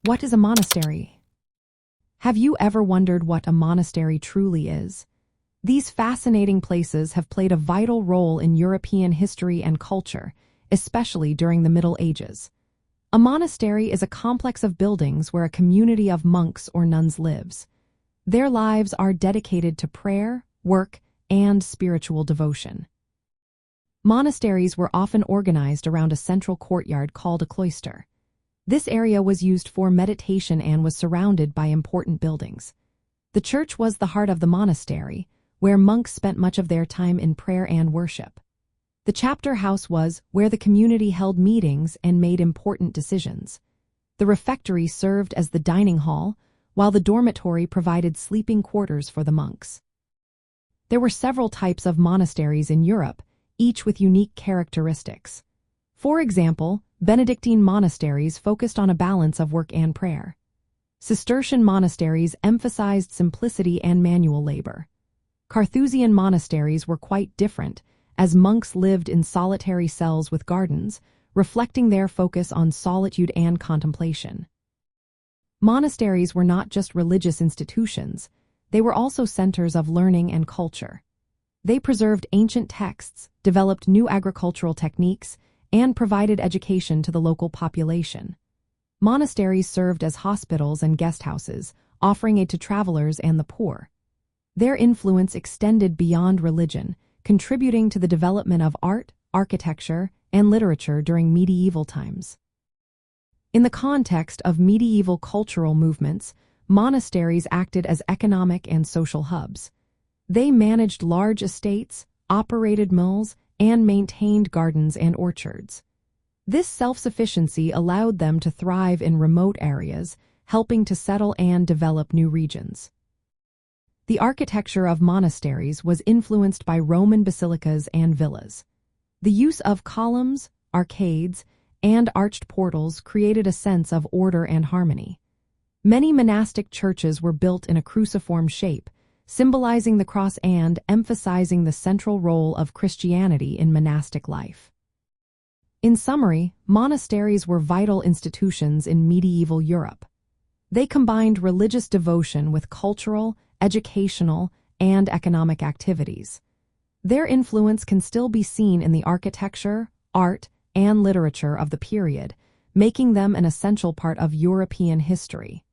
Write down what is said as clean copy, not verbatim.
What is a monastery? Have you ever wondered what a monastery truly is? These fascinating places have played a vital role in European history and culture, especially during the Middle Ages. A monastery is a complex of buildings where a community of monks or nuns lives. Their lives are dedicated to prayer, work, and spiritual devotion. Monasteries were often organized around a central courtyard called a cloister. This area was used for meditation and was surrounded by important buildings. The church was the heart of the monastery, where monks spent much of their time in prayer and worship. The chapter house was where the community held meetings and made important decisions. The refectory served as the dining hall, while the dormitory provided sleeping quarters for the monks. There were several types of monasteries in Europe, each with unique characteristics. For example, Benedictine monasteries focused on a balance of work and prayer. Cistercian monasteries emphasized simplicity and manual labor. Carthusian monasteries were quite different, as monks lived in solitary cells with gardens, reflecting their focus on solitude and contemplation. Monasteries were not just religious institutions, they were also centers of learning and culture. They preserved ancient texts, developed new agricultural techniques, and provided education to the local population. Monasteries served as hospitals and guest houses, offering aid to travelers and the poor. Their influence extended beyond religion, contributing to the development of art, architecture, and literature during medieval times. In the context of medieval cultural movements, monasteries acted as economic and social hubs. They managed large estates, operated mills, and maintained gardens and orchards. This self-sufficiency allowed them to thrive in remote areas, helping to settle and develop new regions. The architecture of monasteries was influenced by Roman basilicas and villas. The use of columns, arcades, and arched portals created a sense of order and harmony. Many monastic churches were built in a cruciform shape, symbolizing the cross and emphasizing the central role of Christianity in monastic life. In summary, monasteries were vital institutions in medieval Europe. They combined religious devotion with cultural, educational, and economic activities. Their influence can still be seen in the architecture, art, and literature of the period, making them an essential part of European history.